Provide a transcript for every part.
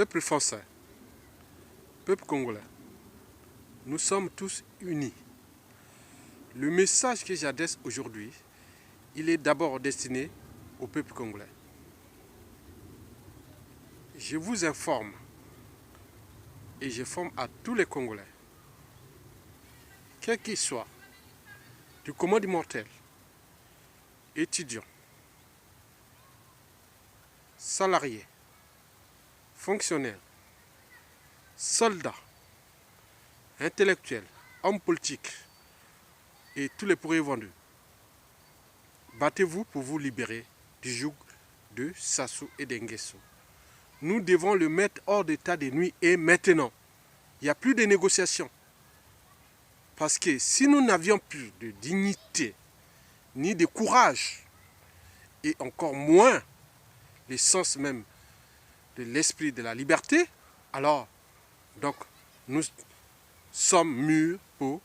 Peuple français, peuple congolais, nous sommes tous unis. Le message que j'adresse aujourd'hui, il est d'abord destiné au peuple congolais. Je vous informe et je forme à tous les Congolais, quels qu'ils soient, du commun du mortel, étudiants, salariés, fonctionnaires, soldats, intellectuels, hommes politiques et tous les pourriers vendus. Battez-vous pour vous libérer du joug de Sassou et d'Nguesso. Nous devons le mettre hors d'état de nuit et maintenant. Il n'y a plus de négociations. Parce que si nous n'avions plus de dignité, ni de courage, et encore moins le sens même de l'esprit de la liberté, alors donc nous sommes mûrs pour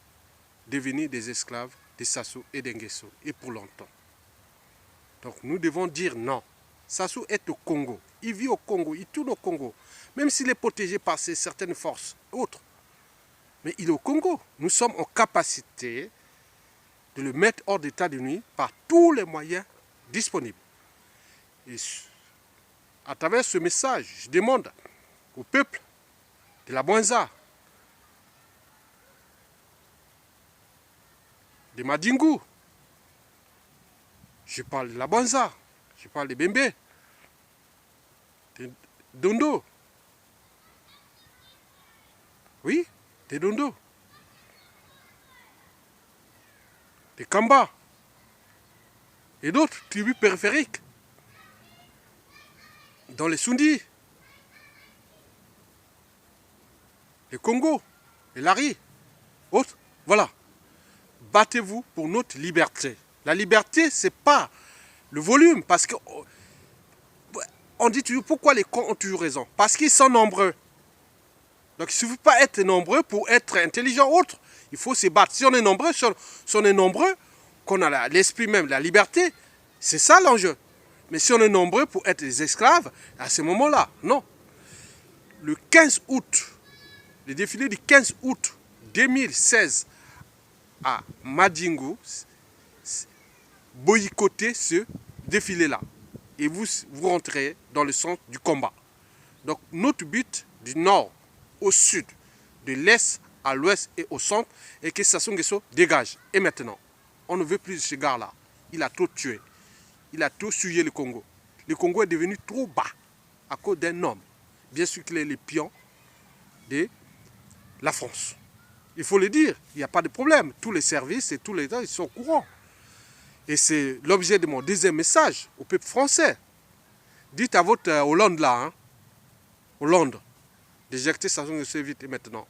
devenir des esclaves de Sassou et d'Nguesso, et pour longtemps. Donc nous devons dire non. Sassou est au Congo. Il vit au Congo, il tourne au Congo. Même s'il est protégé par certaines forces autres. Mais il est au Congo. Nous sommes en capacité de le mettre hors d'état de nuit par tous les moyens disponibles. Et à travers ce message, je demande au peuple de la Bwanza, de Madingu, je parle de la Bwanza, je parle de Bembe, de Dondo. Oui, de Dondo. De Kamba. Et d'autres tribus périphériques. Dans les Sundi. Les Congo. Les Lari. Autres. Voilà. Battez-vous pour notre liberté. La liberté, ce n'est pas le volume. Parce que on dit toujours pourquoi les cons ont toujours raison. Parce qu'ils sont nombreux. Donc il ne suffit pas d'être nombreux pour être intelligent ou autre. Il faut se battre. Si on est nombreux, qu'on a l'esprit même, la liberté, c'est ça l'enjeu. Mais si on est nombreux pour être des esclaves, à ce moment-là, non. Le 15 août, le défilé du 15 août 2016 à Madingu, boycottez ce défilé-là. Et vous rentrez dans le centre du combat. Donc notre but du nord au sud, de l'est à l'ouest et au centre, et que Sassou Nguesso dégage. Et maintenant, on ne veut plus de ce gars-là. Il a trop tué. Il a trop souillé le Congo. Le Congo est devenu trop bas à cause d'un homme. Bien sûr qu'il est le pion de la France. Il faut le dire, il n'y a pas de problème. Tous les services et tous les gens, ils sont au courant. Et c'est l'objet de mon deuxième message au peuple français. Dites à votre Hollande là, Hollande, d'éjecter Sassou Nguesso vite et maintenant.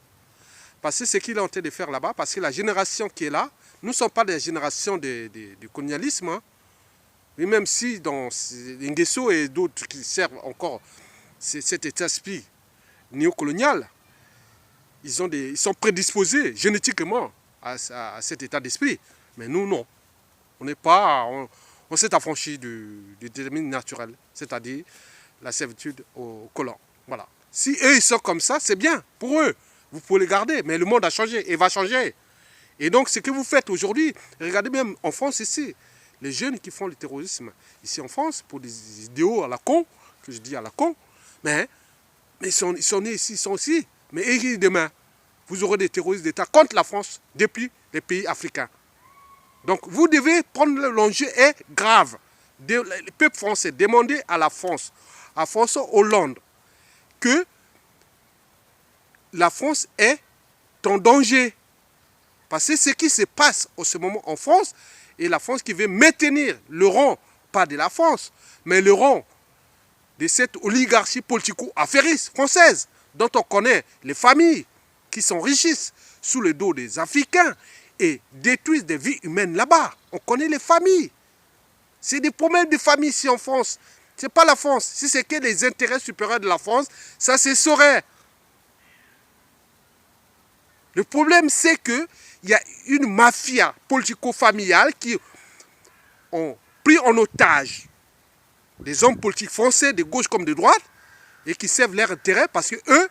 Parce que ce qu'il est en train de faire là-bas, parce que la génération qui est là, nous ne sommes pas des générations du colonialisme. Hein. Et même si dans Nguesso et d'autres qui servent encore cet esprit néocolonial, ils sont prédisposés génétiquement à cet état d'esprit. Mais nous, non. On n'est pas... On s'est affranchi du déterminisme naturel, c'est-à-dire la servitude aux colons. Voilà. Si eux, ils sont comme ça, c'est bien pour eux. Vous pouvez les garder, mais le monde a changé et va changer. Et donc, ce que vous faites aujourd'hui, regardez même en France ici, les jeunes qui font le terrorisme ici en France, pour des idéaux à la con, que je dis à la con, mais ils sont nés ici, ils sont aussi. Mais et demain, vous aurez des terroristes d'État contre la France depuis les pays africains. Donc, vous devez prendre l'enjeu est grave. Le peuple français, demandez à la France, à François Hollande, que la France est en danger. Parce que ce qui se passe en ce moment en France, et la France qui veut maintenir le rang, pas de la France, mais le rang de cette oligarchie politico-affairiste française, dont on connaît les familles qui s'enrichissent sous le dos des Africains et détruisent des vies humaines là-bas. On connaît les familles. C'est des problèmes de famille ici en France. Ce n'est pas la France. Si c'est que les intérêts supérieurs de la France, ça se saurait. Le problème, c'est qu'il y a une mafia politico-familiale qui ont pris en otage des hommes politiques français, de gauche comme de droite, et qui servent leurs intérêts parce que eux,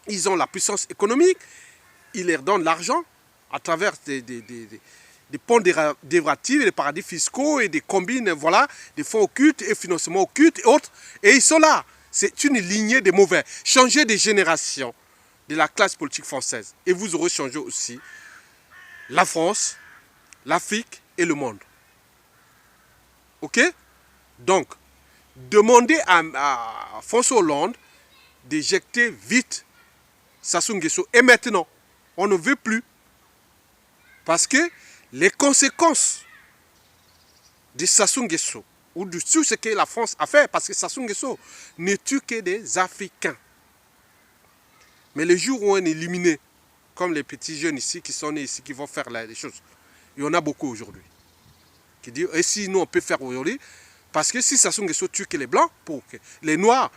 ils ont la puissance économique, ils leur donnent l'argent à travers des ponts dérivatifs, des paradis fiscaux et des combines, voilà, des fonds occultes et financements occultes et autres. Et ils sont là. C'est une lignée des mauvais. Changez de génération de la classe politique française et vous aurez changé aussi la France, l'Afrique et le monde. Ok? Donc, demandez à François Hollande d'éjecter vite Sassou Nguesso. Et maintenant, on ne veut plus. Parce que les conséquences de Sassou Nguesso, ou de tout ce que la France a fait, parce que Sassou Nguesso ne tue que des Africains. Mais le jour où on est éliminé, comme les petits jeunes ici qui sont nés ici, qui vont faire les choses, il y en a beaucoup aujourd'hui. Qui disent, et si nous on peut faire aujourd'hui, parce que si Sassou Nguesso tue que les blancs, pour que les noirs,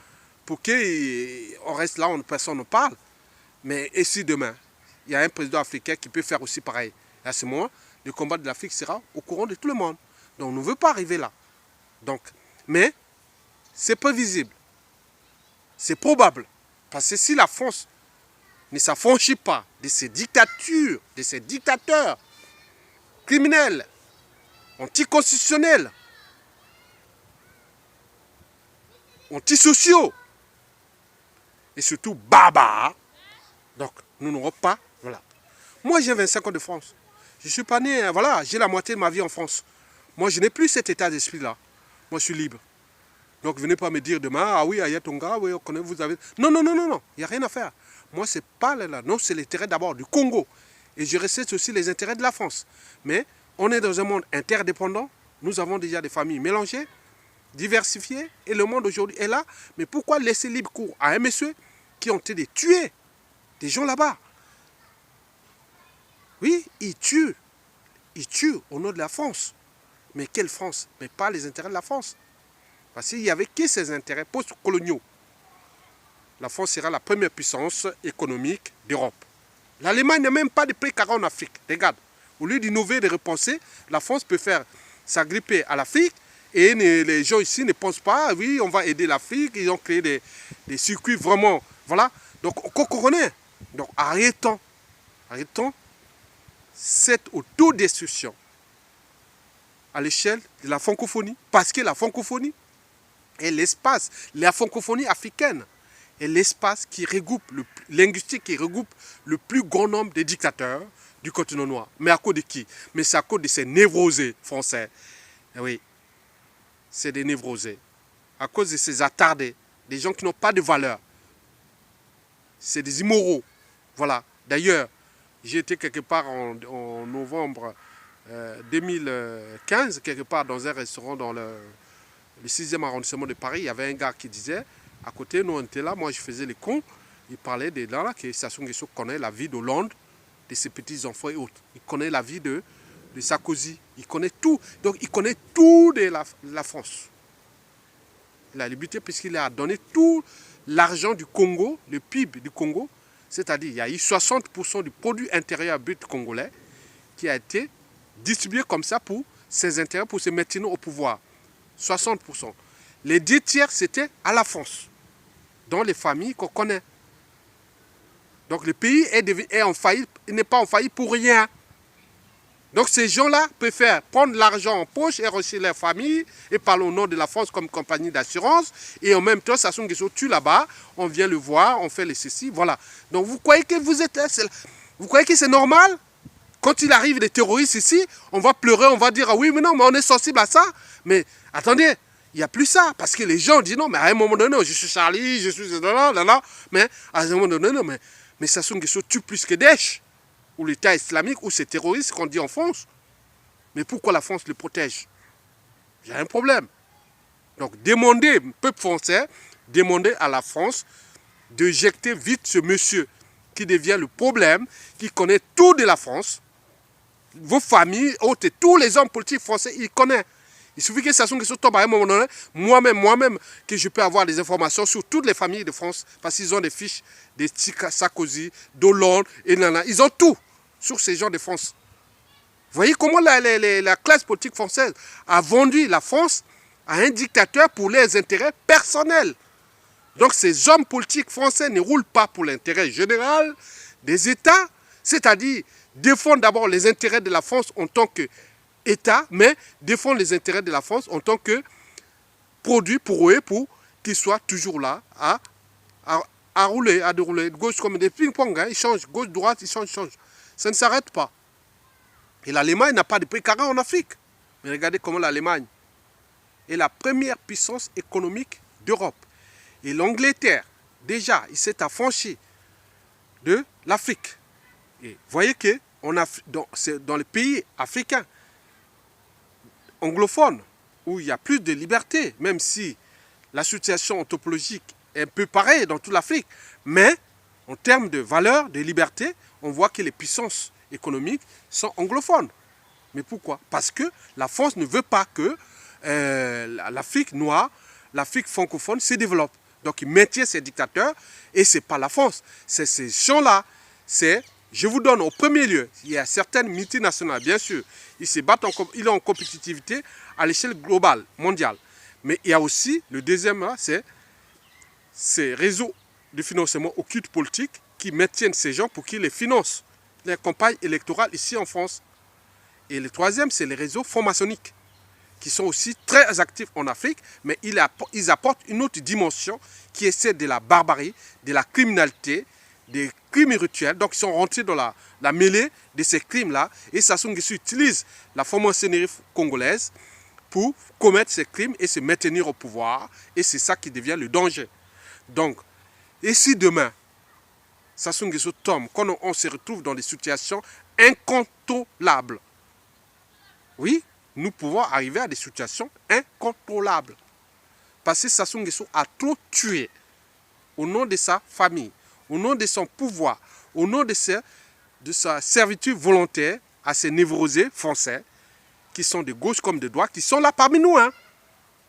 pour qu'on reste là, personne ne parle. Mais et si demain, il y a un président africain qui peut faire aussi pareil, à ce moment, le combat de l'Afrique sera au courant de tout le monde. Donc on ne veut pas arriver là. Donc, mais c'est prévisible. C'est probable. Parce que si la France ne s'affranchit pas de ces dictatures, de ces dictateurs criminels, anticonstitutionnels, antisociaux, et surtout barbares, donc nous n'aurons pas, voilà. Moi j'ai 25 ans de France. Je suis pas né, voilà, j'ai la moitié de ma vie en France. Moi je n'ai plus cet état d'esprit-là. Moi je suis libre. Donc venez pas me dire demain, ah oui, Ayatonga, oui, on connaît, vous avez... Non, non, non, non, non, il n'y a rien à faire. Moi c'est pas là, non, c'est l'intérêt d'abord du Congo. Et je respecte aussi les intérêts de la France. Mais on est dans un monde interdépendant. Nous avons déjà des familles mélangées, diversifiées. Et le monde aujourd'hui est là. Mais pourquoi laisser libre cours à un monsieur qui ont été tués des gens là-bas? Oui, ils tuent. Ils tuent au nom de la France. Mais quelle France? Mais pas les intérêts de la France. Parce qu'il n'y avait que ses intérêts post-coloniaux. La France sera la première puissance économique d'Europe. L'Allemagne n'a même pas de précarats en Afrique. Regarde, au lieu d'innover, de repenser, la France peut faire s'agripper à l'Afrique et les gens ici ne pensent pas, oui, on va aider l'Afrique, ils ont créé des circuits vraiment, voilà. Donc, on connaît. Donc, arrêtons cette autodestruction à l'échelle de la francophonie. Parce que la francophonie est l'espace, la francophonie africaine est l'espace qui regroupe, linguistique qui regroupe le plus grand nombre de dictateurs du continent noir. Mais à cause de qui? Mais c'est à cause de ces névrosés français. Oui, c'est des névrosés. À cause de ces attardés, des gens qui n'ont pas de valeur. C'est des immoraux. Voilà. D'ailleurs, j'ai été quelque part en novembre 2015, quelque part dans un restaurant dans le 6e arrondissement de Paris. Il y avait un gars qui disait, à côté, nous on était là, moi je faisais les cons. Il parlait des gens là, que Sassou Nguesso connaît la vie d'Hollande, de ses petits-enfants et autres. Il connaît la vie de Sarkozy. Il connaît tout. Donc il connaît tout de la France. La liberté, puisqu'il a donné tout l'argent du Congo, le PIB du Congo, c'est-à-dire il y a eu 60% du produit intérieur brut congolais qui a été distribué comme ça pour ses intérêts, pour se maintenir au pouvoir. 60%. Les 10 tiers, c'était à la France, dans les familles qu'on connaît. Donc le pays est en faillite, il n'est pas en faillite pour rien. Donc ces gens-là préfèrent prendre l'argent en poche et rechercher leur famille et parler au nom de la France comme compagnie d'assurance. Et en même temps, Sassou Nguesso tue là-bas, on vient le voir, on fait les ceci, voilà. Donc vous croyez que vous êtes là, vous croyez que c'est normal? Quand il arrive des terroristes ici, on va pleurer, on va dire, ah oui, mais non, mais on est sensible à ça. Mais attendez, il n'y a plus ça. Parce que les gens disent, non, mais à un moment donné, je suis Charlie, je suis... Mais à un moment donné, non, mais Sassou Nguesso tue plus que Daesh, ou l'État islamique, ou ces terroristes qu'on dit en France. Mais pourquoi la France le protège? Il y a un problème. Donc demandez, peuple français, demandez à la France d'éjecter vite ce monsieur qui devient le problème, qui connaît tout de la France, vos familles, autres, tous les hommes politiques français, ils connaissent. Il suffit que Sassou Nguesso tombe à un moment donné, moi-même, que je peux avoir des informations sur toutes les familles de France, parce qu'ils ont des fiches de Sarkozy, d'Hollande, et nana. Ils ont tout sur ces gens de France. Vous voyez comment la classe politique française a vendu la France à un dictateur pour les intérêts personnels. Donc ces hommes politiques français ne roulent pas pour l'intérêt général des États, c'est-à-dire défendent d'abord les intérêts de la France en tant qu'État, mais défendent les intérêts de la France en tant que produit pour eux, pour qu'ils soient toujours là à rouler, à dérouler, gauche comme des ping-pong, hein, ils changent, gauche, droite, ils changent. Ça ne s'arrête pas. Et l'Allemagne n'a pas de précaré en Afrique. Mais regardez comment l'Allemagne est la première puissance économique d'Europe. Et l'Angleterre, déjà, il s'est affranchi de l'Afrique. Et vous voyez que dans les pays africains anglophones, où il y a plus de liberté, même si la situation anthropologique est un peu pareille dans toute l'Afrique, mais en termes de valeur, de liberté, on voit que les puissances économiques sont anglophones. Mais pourquoi? Parce que la France ne veut pas que l'Afrique noire, l'Afrique francophone se développe. Donc il maintient ses dictateurs et ce n'est pas la France. C'est ces gens-là. Je vous donne au premier lieu, il y a certaines multinationales, bien sûr, ils se battent, ils sont en compétitivité à l'échelle globale, mondiale. Mais il y a aussi, le deuxième, c'est ces réseaux de financement occultes politiques qui maintiennent ces gens pour qu'ils les financent, les campagnes électorales ici en France. Et le troisième, c'est les réseaux francs-maçonniques, qui sont aussi très actifs en Afrique, mais ils apportent une autre dimension qui est celle de la barbarie, de la criminalité, des crimes rituels. Donc ils sont rentrés dans la mêlée de ces crimes-là. Et Sassou Nguesso utilise la franc-maçonnerie congolaise pour commettre ces crimes et se maintenir au pouvoir. Et c'est ça qui devient le danger. Donc, et si demain, Sassou Nguesso tombe, quand on se retrouve dans des situations incontrôlables, oui, nous pouvons arriver à des situations incontrôlables. Parce que Sassou Nguesso a trop tué au nom de sa famille, au nom de son pouvoir, au nom de sa servitude volontaire à ces névrosés français qui sont de gauche comme de droite, qui sont là parmi nous. Hein.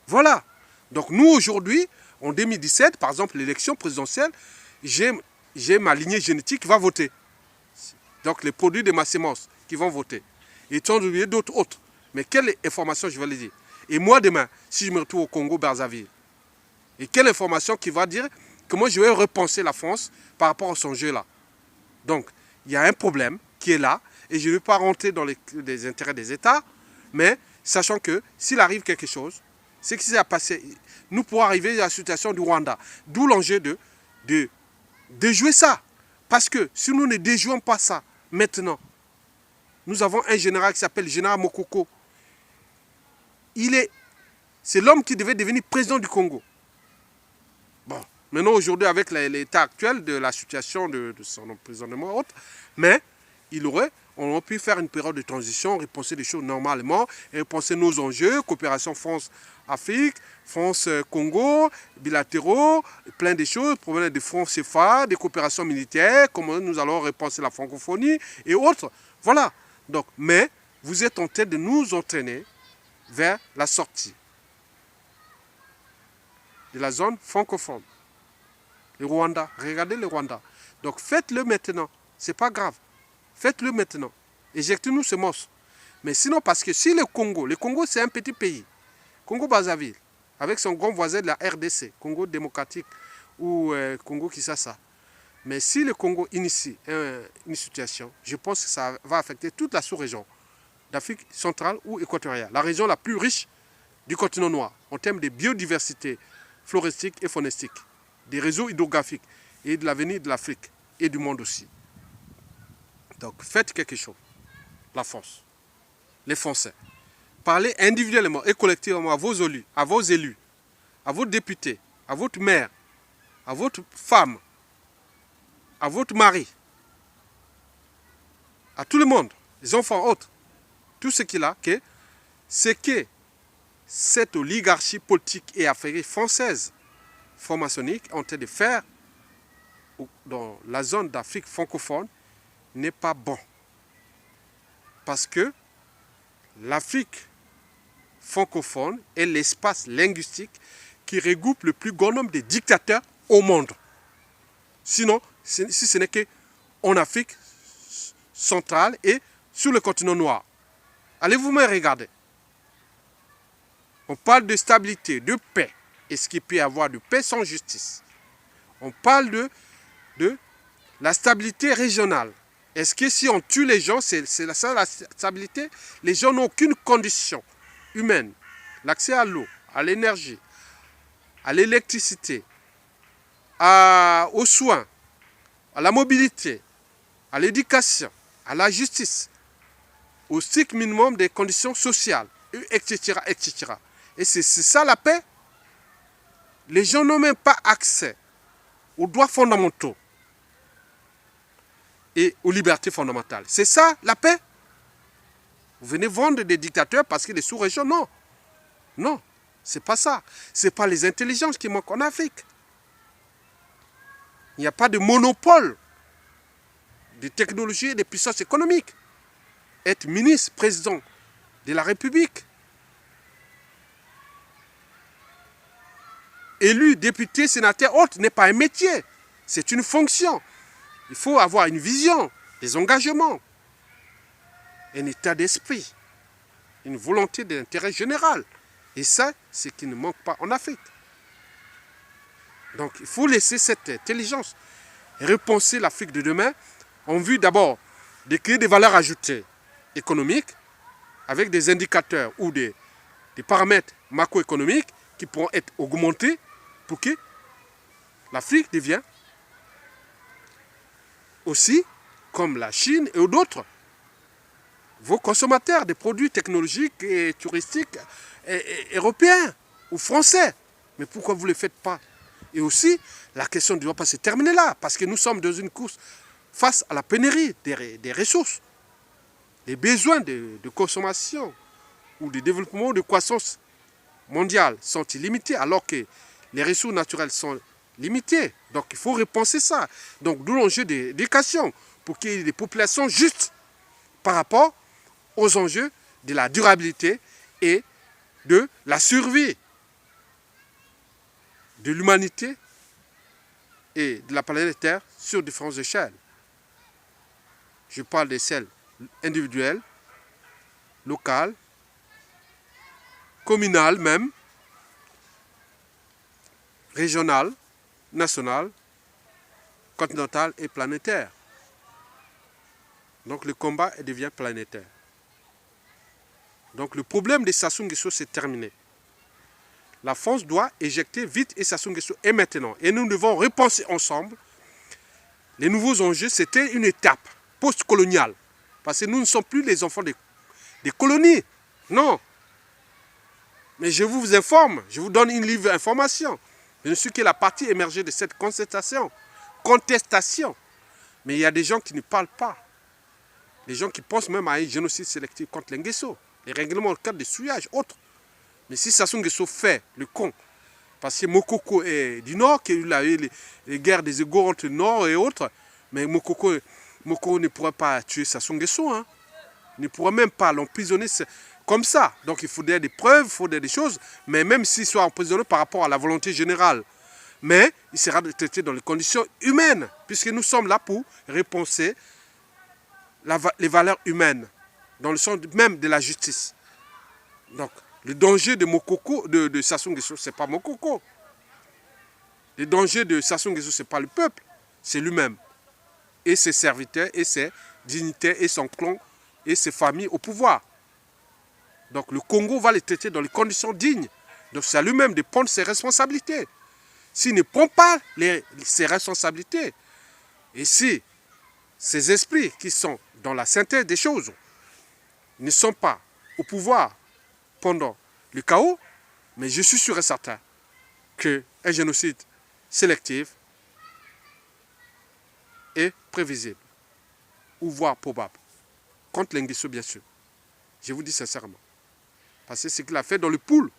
Voilà. Donc nous aujourd'hui, en 2017, par exemple, l'élection présidentielle, j'ai ma lignée génétique qui va voter. Donc les produits de ma sémence qui vont voter. Et tant oublié d'autres autres. Mais quelle information je vais les dire? Et moi demain, si je me retrouve au Congo-Brazzaville, et quelle information qui va dire que moi je vais repenser la France par rapport à son jeu-là. Donc, il y a un problème qui est là, et je ne vais pas rentrer dans les intérêts des États, mais sachant que s'il arrive quelque chose, ce qui s'est passé, nous pourrons arriver à la situation du Rwanda. D'où l'enjeu de jouer ça. Parce que si nous ne déjouons pas ça maintenant, nous avons un général qui s'appelle Général Mokoko. C'est l'homme qui devait devenir président du Congo. Bon, maintenant aujourd'hui avec l'état actuel de la situation de son emprisonnement et autres, mais on aurait pu faire une période de transition, repenser les choses normalement, et repenser nos enjeux, coopération France-Afrique, France-Congo, bilatéraux, plein de choses, problème de francs CFA, des coopérations militaires, comment nous allons repenser la francophonie et autres. Voilà. Donc, mais vous êtes en train de nous entraîner vers la sortie de la zone francophone. Le Rwanda, regardez le Rwanda. Donc faites-le maintenant, c'est pas grave. Faites-le maintenant. Éjectez-nous ce monstre. Mais sinon, parce que si le Congo c'est un petit pays, Congo-Brazzaville, avec son grand voisin de la RDC, Congo démocratique ou Congo-Kinshasa. Mais si le Congo initie une situation, je pense que ça va affecter toute la sous-région d'Afrique centrale ou équatoriale, la région la plus riche du continent noir, en termes de biodiversité floristique et faunistique, des réseaux hydrographiques et de l'avenir de l'Afrique et du monde aussi. Donc faites quelque chose, la France, les Français. Parlez individuellement et collectivement à vos élus, à vos députés, à votre maire, à votre femme, à votre mari, à tout le monde, les enfants autres, tout ce qu'il a, c'est que cette oligarchie politique et africaine française, franc-maçonnique, en train de faire dans la zone d'Afrique francophone n'est pas bon. Parce que l'Afrique francophone est l'espace linguistique qui regroupe le plus grand nombre de dictateurs au monde. Sinon, si ce n'est qu'en Afrique centrale et sur le continent noir. Allez-vous me regarder. On parle de stabilité, de paix. Est-ce qu'il peut y avoir de paix sans justice? On parle de la stabilité régionale. Est-ce que si on tue les gens, c'est ça la stabilité? Les gens n'ont aucune condition humaine. L'accès à l'eau, à l'énergie, à l'électricité, aux soins, à la mobilité, à l'éducation, à la justice, au strict minimum des conditions sociales, etc. etc. Et c'est ça la paix. Les gens n'ont même pas accès aux droits fondamentaux et aux libertés fondamentales. C'est ça la paix? Vous venez vendre des dictateurs parce que les sous-régions, non. Non, c'est pas ça. Ce n'est pas les intelligences qui manquent en Afrique. Il n'y a pas de monopole de technologie et de puissance économique. Être ministre, président de la République, élu, député, sénateur, autre, n'est pas un métier. C'est une fonction. Il faut avoir une vision, des engagements, un état d'esprit, une volonté d'intérêt général. Et ça, c'est ce qui ne manque pas en Afrique. Donc, il faut laisser cette intelligence repenser l'Afrique de demain en vue d'abord de créer des valeurs ajoutées économiques avec des indicateurs ou des paramètres macroéconomiques qui pourront être augmentés pour que l'Afrique devienne aussi, comme la Chine et d'autres, vos consommateurs des produits technologiques et touristiques européens ou français. Mais pourquoi vous ne le faites pas? Et aussi, la question ne doit pas se terminer là, parce que nous sommes dans une course face à la pénurie des ressources. Les besoins de consommation ou de développement de croissance mondiale sont illimités, alors que les ressources naturelles sont limitées. Donc il faut repenser ça. Donc d'où l'enjeu d'éducation, pour qu'il y ait des populations justes par rapport aux enjeux de la durabilité et de la survie de l'humanité et de la planète Terre sur différentes échelles. Je parle des celles individuelles, locales, communales même, régionales, nationales, continentales et planétaires. Donc le combat devient planétaire. Donc le problème des Sassou Nguesso, c'est terminé. La France doit éjecter vite et Sassou Nguesso et maintenant. Et nous devons repenser ensemble les nouveaux enjeux. C'était une étape post-coloniale. Parce que nous ne sommes plus les enfants des colonies. Non. Mais je vous informe, je vous donne une livre d'information. Je ne suis que la partie émergée de cette contestation. Mais il y a des gens qui ne parlent pas. Les gens qui pensent même à un génocide sélectif contre les Nguesso. Les règlements en cadre de souillage, autres. Mais si Sassou Nguesso fait le con, parce que Mokoko est du Nord, qu'il a eu les guerres des égaux entre le Nord et autres, mais Mokoko ne pourrait pas tuer Sassou Nguesso, hein. Il ne pourrait même pas l'emprisonner comme ça. Donc il faudrait des preuves, il faudrait des choses, mais même s'il soit emprisonné par rapport à la volonté générale, mais il sera traité dans les conditions humaines, puisque nous sommes là pour repenser les valeurs humaines, dans le sens même de la justice. Donc, le danger de Mokoko, de Sassou Nguesso, ce n'est pas Mokoko. Le danger de Sassou Nguesso, ce n'est pas le peuple, c'est lui-même. Et ses serviteurs, et ses dignitaires, et son clan, et ses familles au pouvoir. Donc le Congo va les traiter dans les conditions dignes. Donc c'est à lui-même de prendre ses responsabilités. S'il ne prend pas ses responsabilités, et si ces esprits qui sont dans la synthèse des choses ne sont pas au pouvoir pendant le chaos, mais je suis sûr et certain qu'un génocide sélectif est prévisible, ou voire probable, contre les Nguesso bien sûr. Je vous dis sincèrement. Parce que ce qu'il a fait dans le pool,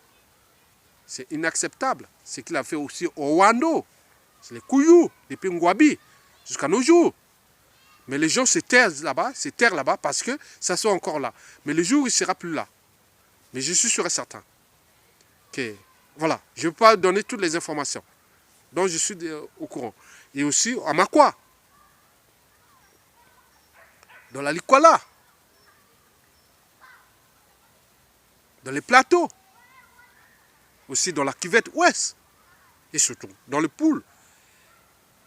c'est inacceptable. Ce qu'il a fait aussi au Rwanda, c'est les Kouyou, les Pingwabi, jusqu'à nos jours. Mais les gens se terrent là-bas parce que ça soit encore là. Mais le jour où il ne sera plus là, mais je suis sûr et certain que, voilà, je ne peux pas donner toutes les informations dont je suis au courant. Et aussi à Makwa, dans la Likwala, dans les plateaux, aussi dans la cuvette ouest, et surtout dans le pool.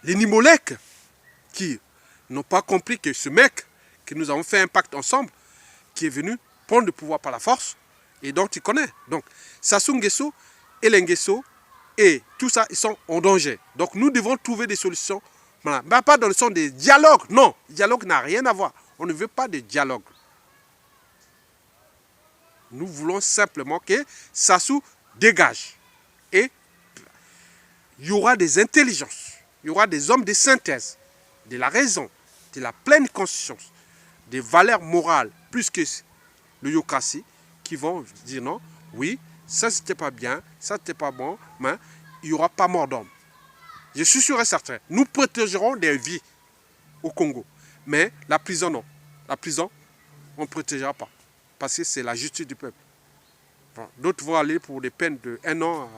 les Nimolek, qui n'ont pas compris que ce mec, que nous avons fait un pacte ensemble, qui est venu prendre le pouvoir par la force, et donc tu connais. Donc, Sassou Nguesso et les Nguesso, et tout ça, ils sont en danger. Donc, nous devons trouver des solutions. Voilà. Mais pas dans le sens des dialogues. Non, le dialogue n'a rien à voir. On ne veut pas de dialogue. Nous voulons simplement que Sassou dégage. Et il y aura des intelligences, il y aura des hommes de synthèse, de la raison, de la pleine conscience, des valeurs morales, plus que le yokasi, qui vont dire non, oui, ça c'était pas bien, ça c'était pas bon, mais il n'y aura pas mort d'homme. Je suis sûr et certain, nous protégerons des vies au Congo, mais la prison non. La prison, on ne protégera pas, parce que c'est la justice du peuple. Bon, d'autres vont aller pour des peines de 1 an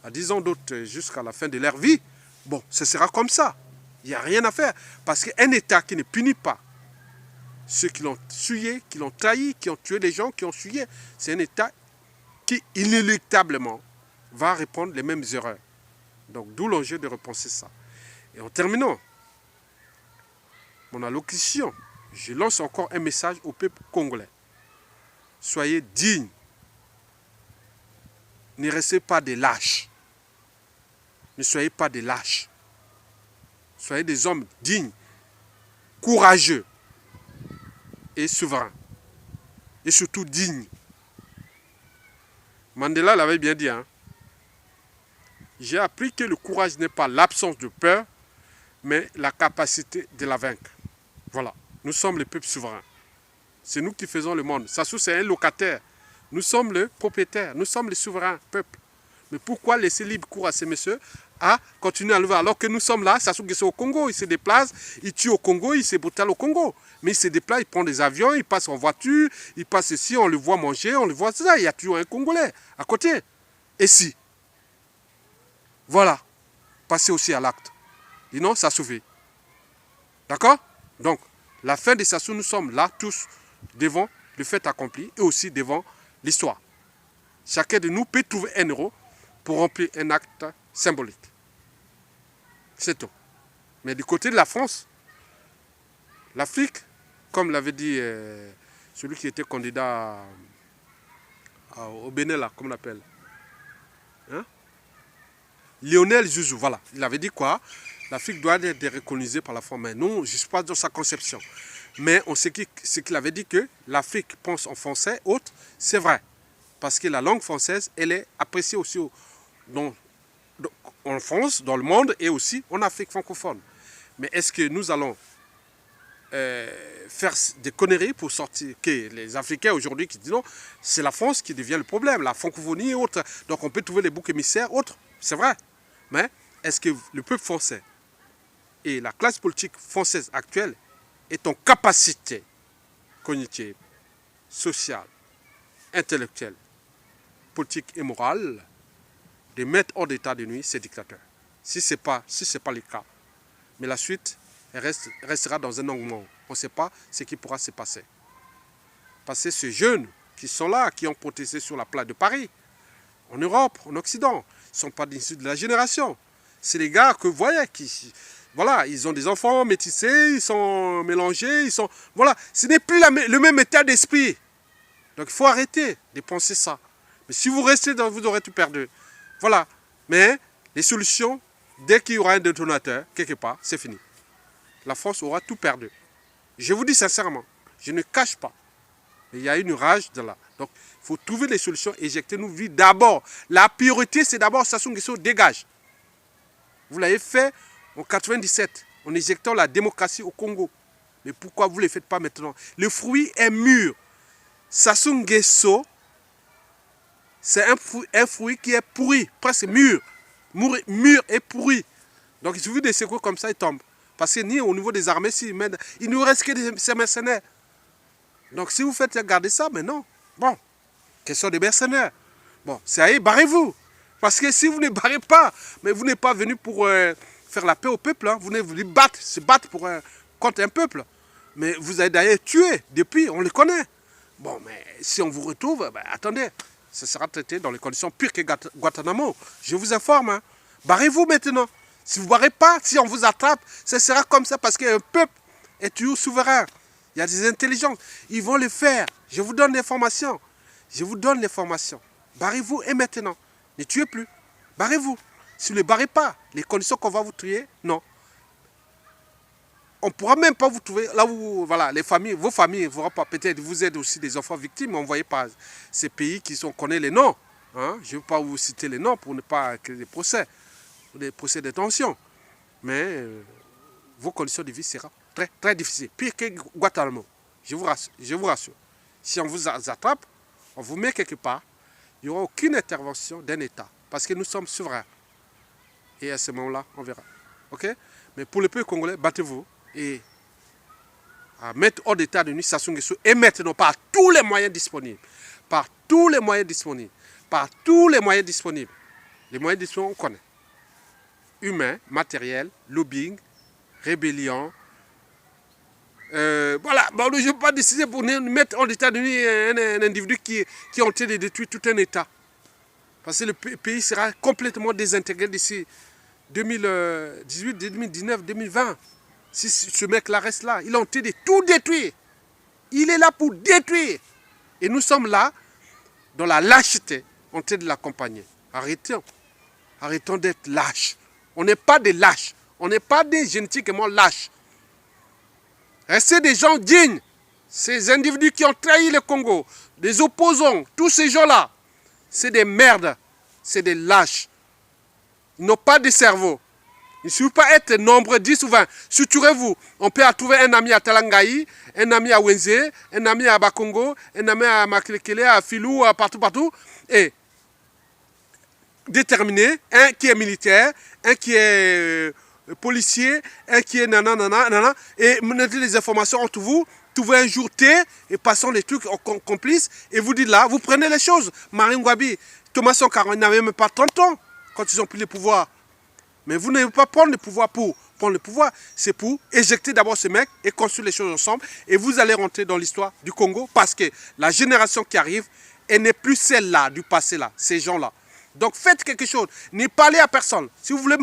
à 10 ans, d'autres jusqu'à la fin de leur vie. Bon, ce sera comme ça. Il n'y a rien à faire. Parce qu'un État qui ne punit pas ceux qui l'ont tué, qui l'ont trahi, qui ont tué des gens, qui ont tué, c'est un État qui, inéluctablement, va répondre les mêmes erreurs. Donc, d'où l'enjeu de repenser ça. Et en terminant mon allocution, je lance encore un message au peuple congolais. Soyez dignes. Ne restez pas des lâches. Ne soyez pas des lâches. Soyez des hommes dignes, courageux et souverains. Et surtout dignes. Mandela l'avait bien dit. Hein? J'ai appris que le courage n'est pas l'absence de peur, mais la capacité de la vaincre. Voilà. Nous sommes les peuples souverains. C'est nous qui faisons le monde. Sassou, c'est un locataire. Nous sommes les propriétaires. Nous sommes les souverains peuples. Mais pourquoi laisser libre cours à ces messieurs à continuer à lever alors que nous sommes là, Sassou Nguesso au Congo, il se déplace, il tue au Congo, il se brutale au Congo. Mais il se déplace, il prend des avions, il passe en voiture, il passe ici, on le voit manger, on le voit ça. Il y a toujours un Congolais à côté. Et si? Voilà. Passez aussi à l'acte. Sinon, ça suffit. D'accord? Donc, la fin de Sassou, nous sommes là tous devant le fait accompli et aussi devant l'histoire. Chacun de nous peut trouver un euro pour remplir un acte symbolique. C'est tout. Mais du côté de la France, l'Afrique, comme l'avait dit celui qui était candidat au Bénin, là, comment on l'appelle, hein? Lionel Zouzou, voilà. Il avait dit quoi? L'Afrique doit être décolonisée par la France. Mais non, je ne suis pas dans sa conception. Mais on sait ce qu'il avait dit que l'Afrique pense en français, autre, c'est vrai. Parce que la langue française, elle est appréciée aussi en France, dans le monde et aussi en Afrique francophone. Mais est-ce que nous allons faire des conneries pour sortir que les Africains aujourd'hui qui disent non, c'est la France qui devient le problème, la francophonie et autres. Donc on peut trouver les boucs émissaires, autres, c'est vrai. Mais est-ce que le peuple français et la classe politique française actuelle est en capacité cognitive, sociale, intellectuelle, politique et morale de mettre hors d'état de nuit ces dictateurs? Si ce n'est pas le cas, mais la suite restera dans un engouement. On ne sait pas ce qui pourra se passer. Parce que ces jeunes qui sont là, qui ont protesté sur la place de Paris, en Europe, en Occident, ils ne sont pas issus de la génération. C'est les gars que vous voyez qui... Voilà, ils ont des enfants métissés, ils sont mélangés, ils sont... Voilà, ce n'est plus le même état d'esprit. Donc il faut arrêter de penser ça. Mais si vous restez dans... Vous aurez tout perdu. Voilà. Mais les solutions, dès qu'il y aura un détonateur, quelque part, c'est fini. La France aura tout perdu. Je vous dis sincèrement, je ne cache pas. Il y a une rage de là. Donc, il faut trouver les solutions, éjecter nos vies d'abord. La priorité, c'est d'abord Sassou Nguesso dégage. Vous l'avez fait en 97, en éjectant la démocratie au Congo. Mais pourquoi vous ne le faites pas maintenant? Le fruit est mûr. Sassou Nguesso, c'est un fruit qui est pourri, presque mûr. Mûr et pourri. Donc il suffit de secouer comme ça, il tombe. Parce que ni au niveau des armées, il ne nous reste que ces mercenaires. Donc si vous faites garder ça, mais non. Bon, question de mercenaires. Bon, c'est allez, barrez-vous. Parce que si vous ne barrez pas, mais vous n'êtes pas venu pour faire la paix au peuple, hein, vous venez vous battre, se battre contre un peuple. Mais vous avez d'ailleurs tué depuis, on le connaît. Bon, mais si on vous retrouve, ben, attendez, ça sera traité dans les conditions pires que Guantanamo. Je vous informe, hein. Barrez-vous maintenant. Si vous ne barrez pas, si on vous attrape, ce sera comme ça parce qu'un peuple est toujours souverain. Il y a des intelligences. Ils vont le faire. Je vous donne l'information. Je vous donne l'information. Barrez-vous et maintenant. Ne tuez plus. Barrez-vous. Si vous ne les barrez pas, les conditions qu'on va vous tuer, non. On ne pourra même pas vous trouver là où, voilà, les familles, vos familles, peut-être vous êtes aussi des enfants victimes, on ne voyait pas ces pays qui sont, on connaît les noms. Hein? Je ne vais pas vous citer les noms pour ne pas créer des procès de détention. Mais vos conditions de vie seront très, très difficiles. Pire que Guantanamo. Je vous rassure. Si on vous attrape, on vous met quelque part, il n'y aura aucune intervention d'un État. Parce que nous sommes souverains. Et à ce moment-là, on verra. OK? Mais pour le peuple congolais, battez-vous. Et à mettre hors d'état de nuit Sassou Nguesso. Et maintenant, par tous les moyens disponibles. Par tous les moyens disponibles. Par tous les moyens disponibles. Les moyens disponibles, on connaît. Humain, matériel, lobbying, rébellion. Voilà, bon, je ne vais pas décider pour mettre en état de nuit un individu qui est en train de détruire tout un État. Parce que le pays sera complètement désintégré d'ici 2018, 2019, 2020. Si ce mec-là reste là, il est en train de tout détruire. Il est là pour détruire. Et nous sommes là, dans la lâcheté, en train de l'accompagner. Arrêtons d'être lâches. On n'est pas des lâches. On n'est pas des génétiquement lâches. Restez des gens dignes. Ces individus qui ont trahi le Congo, des opposants, tous ces gens-là, c'est des merdes. C'est des lâches. Ils n'ont pas de cerveau. Il ne suffit pas être nombreux, 10 ou 20. Suturez-vous. On peut trouver un ami à Talangaï, un ami à Wenze, un ami à Bakongo, un ami à Maklekele, à Filou, partout. Et déterminer, un qui est militaire, un qui est policier, un qui est nanana, et mettez les informations entre vous, trouvez un jour T, et passons les trucs complices, et vous dites là, vous prenez les choses. Marine Ngouabi, Thomas Sankara, ils n'avaient même pas 30 ans quand ils ont pris le pouvoir. Mais vous n'allez pas prendre le pouvoir pour prendre le pouvoir, c'est pour éjecter d'abord ce mec et construire les choses ensemble, et vous allez rentrer dans l'histoire du Congo, parce que la génération qui arrive, elle n'est plus celle-là, du passé-là, ces gens-là. Donc faites quelque chose, ne parlez à personne. Si vous voulez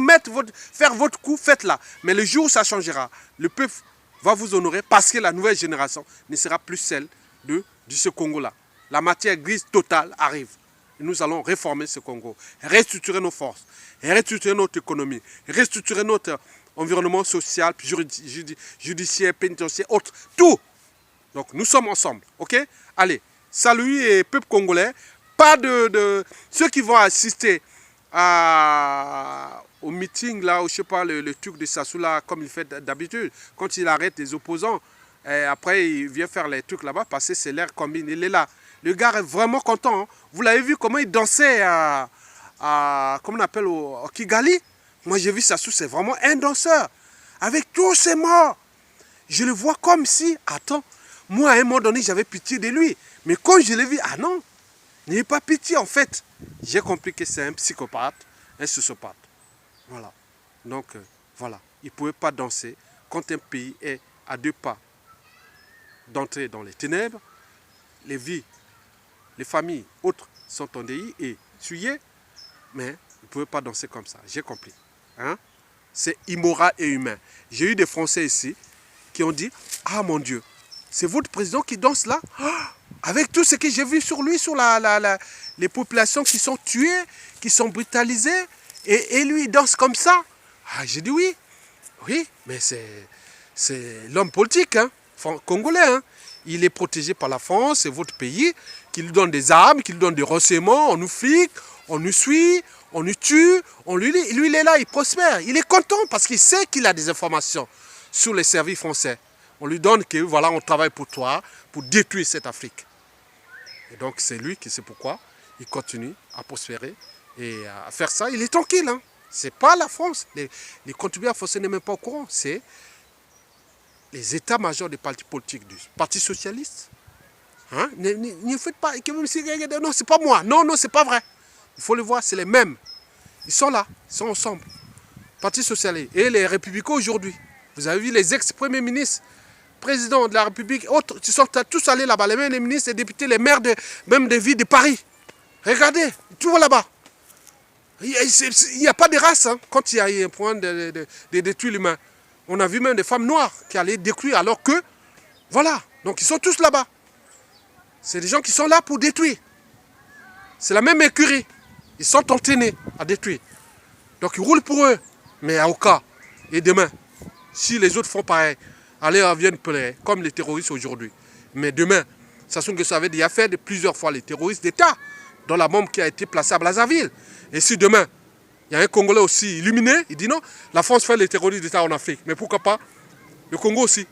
faire votre coup, faites-la. Mais le jour où ça changera, le peuple va vous honorer parce que la nouvelle génération ne sera plus celle de ce Congo-là. La matière grise totale arrive. Et nous allons réformer ce Congo, restructurer nos forces, restructurer notre économie, restructurer notre environnement social, judiciaire, pénitentiaire, autres, tout. Donc nous sommes ensemble, ok? Allez, salut et peuple congolais. Pas de ceux qui vont assister au meeting là, ou je sais pas, le truc de Sassou là, comme il fait d'habitude, quand il arrête les opposants, et après il vient faire les trucs là-bas, parce que c'est l'air combine, il est là. Le gars est vraiment content. Hein. Vous l'avez vu comment il dansait comment on appelle, au Kigali. Moi j'ai vu Sassou, c'est vraiment un danseur. Avec tous ses morts. Je le vois comme si, attends, moi à un moment donné j'avais pitié de lui. Mais quand je l'ai vu, ah non. N'ayez pas pitié, en fait. J'ai compris que c'est un psychopathe, un sociopathe. Voilà. Donc, voilà. Il ne pouvait pas danser quand un pays est à 2 pas d'entrer dans les ténèbres. Les vies, les familles, autres sont endeuillées et souillées. Mais il ne pouvait pas danser comme ça. J'ai compris. Hein? C'est immoral et humain. J'ai eu des Français ici qui ont dit, ah mon Dieu, c'est votre président qui danse là? Avec tout ce que j'ai vu sur lui, sur les populations qui sont tuées, qui sont brutalisées, et lui, il danse comme ça. Ah, j'ai dit oui. Oui, mais c'est l'homme politique, hein, congolais. Hein. Il est protégé par la France, c'est votre pays, qui lui donne des armes, qui lui donne des renseignements, on nous flique, on nous suit, on nous tue, on lui dit, lui, il est là, il prospère. Il est content parce qu'il sait qu'il a des informations sur les services français. On lui donne que, voilà, on travaille pour toi, pour détruire cette Afrique. Et donc c'est lui qui sait pourquoi il continue à prospérer et à faire ça. Il est tranquille. Hein. Ce n'est pas la France. Les contribuables français n'est même pas au courant. C'est les états-majors des partis politiques du Parti socialiste. Hein? Ne faites pas. Non, ce n'est pas moi. Non, ce n'est pas vrai. Il faut le voir, c'est les mêmes. Ils sont là, ils sont ensemble. Parti socialiste et les républicains aujourd'hui. Vous avez vu les ex-premiers ministres, président de la République, autres, ils sont tous allés là-bas, les mêmes les ministres, les députés, les maires même des villes de Paris. Regardez, tout va là-bas. Il n'y a pas de race hein, quand il y a un point de détruire l'humain. On a vu même des femmes noires qui allaient détruire alors que, voilà, donc ils sont tous là-bas. C'est des gens qui sont là pour détruire. C'est la même écurie. Ils sont entraînés à détruire. Donc ils roulent pour eux. Mais à aucun. Et demain, si les autres font pareil, allez, reviennent pleurer, comme les terroristes aujourd'hui. Mais demain, sachant que ça avait déjà fait plusieurs fois les terroristes d'État, dans la bombe qui a été placée à Brazzaville. Et si demain, il y a un Congolais aussi illuminé, il dit non, la France fait les terroristes d'État en Afrique. Mais pourquoi pas le Congo aussi?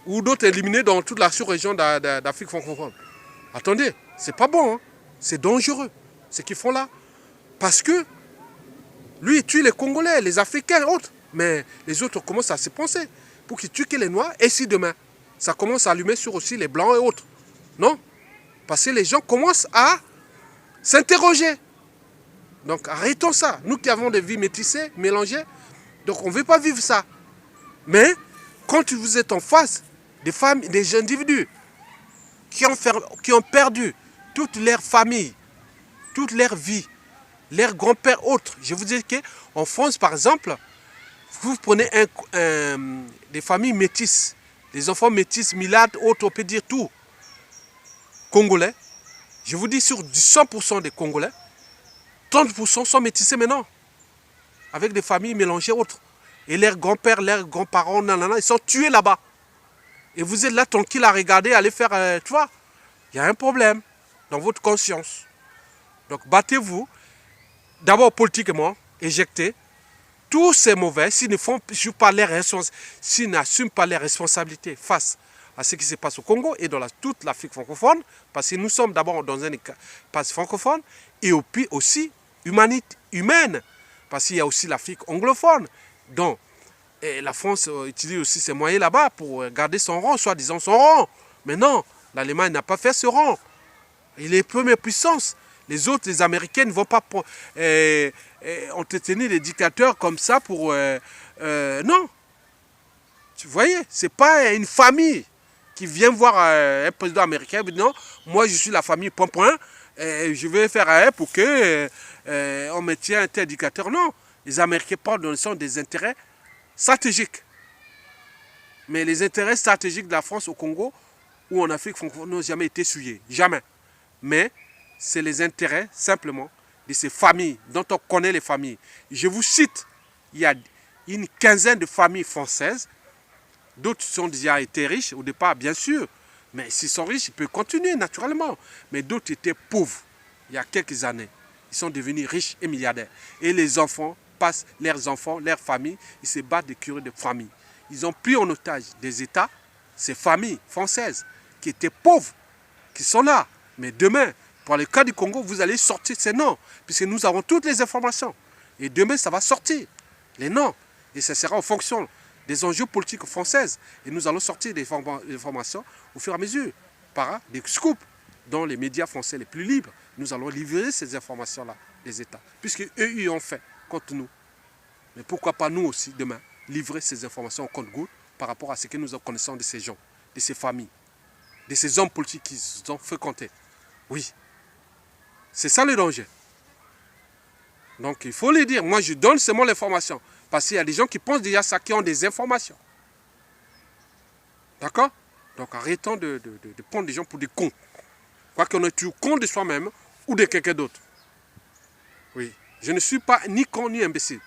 Ou d'autres éliminés dans toute la sous-région d'Afrique francophone. Attendez, c'est pas bon, hein? C'est dangereux, ce qu'ils font là. Parce que lui, il tue les Congolais, les Africains et autres. Mais les autres commencent à se penser pour qu'ils tuent que les Noirs. Et si demain, ça commence à allumer sur aussi les Blancs et autres. Non? Parce que les gens commencent à s'interroger. Donc arrêtons ça. Nous qui avons des vies métissées, mélangées, donc on ne veut pas vivre ça. Mais quand vous êtes en face des femmes, des individus qui ont perdu toute leur famille, toute leur vie, leurs grands-pères autres. Je vous dis qu'en France, par exemple, vous prenez des familles métisses, des enfants métis, milades, autres, on peut dire tout. Congolais, je vous dis sur 100% des Congolais, 30% sont métissés maintenant, avec des familles mélangées autres. Et leurs grands-pères, leurs grands-parents, ils sont tués là-bas. Et vous êtes là tranquille à regarder, aller faire, tu vois, il y a un problème dans votre conscience. Donc battez-vous, d'abord politiquement, éjectez tous ces mauvais, s'ils ne font pas les s'ils n'assument pas les responsabilités face à ce qui se passe au Congo et dans toute l'Afrique francophone, parce que nous sommes d'abord dans un espace francophone, et puis aussi humaine, parce qu'il y a aussi l'Afrique anglophone, dont la France utilise aussi ses moyens là-bas pour garder son rang, soi-disant son rang. Mais non, l'Allemagne n'a pas fait ce rang. Il est première puissance. Les autres, les Américains ne vont pas entretenir les dictateurs comme ça pour... non. Tu voyez, ce n'est pas une famille qui vient voir un président américain et dit non, moi je suis la famille point point, je vais faire un pour que on me tient un tel dictateur. Non, les Américains parlent dans le sens des intérêts stratégiques. Mais les intérêts stratégiques de la France au Congo ou en Afrique francophone n'ont jamais été souillés. Jamais. Mais c'est les intérêts simplement de ces familles dont on connaît les familles. Je vous cite, il y a une quinzaine de familles françaises. D'autres ont déjà été riches au départ, bien sûr. Mais s'ils sont riches, ils peuvent continuer naturellement. Mais d'autres étaient pauvres il y a quelques années. Ils sont devenus riches et milliardaires. Et les enfants passent, leurs enfants, leurs familles, ils se battent des curés de famille. Ils ont pris en otage des États, ces familles françaises qui étaient pauvres, qui sont là. Mais demain, pour le cas du Congo, vous allez sortir ces noms, puisque nous avons toutes les informations. Et demain, ça va sortir, les noms. Et ça sera en fonction des enjeux politiques françaises. Et nous allons sortir des informations au fur et à mesure, par des scoops dans les médias français les plus libres. Nous allons livrer ces informations-là des États, puisque eux, ils ont fait contre nous. Mais pourquoi pas nous aussi, demain, livrer ces informations au compte-gouttes par rapport à ce que nous connaissons de ces gens, de ces familles, de ces hommes politiques qui ont fréquentés. Oui, c'est ça le danger. Donc il faut le dire, moi je donne seulement l'information. Parce qu'il y a des gens qui pensent déjà ça, qui ont des informations. D'accord? Donc arrêtons de prendre des gens pour des cons. Quoi qu'on ait tué con de soi-même ou de quelqu'un d'autre. Oui, je ne suis pas ni con ni imbécile.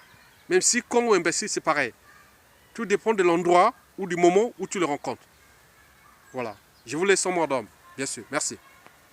Même si con ou imbécile c'est pareil. Tout dépend de l'endroit ou du moment où tu le rencontres. Voilà. Je vous laisse en mot d'homme, bien sûr. Merci.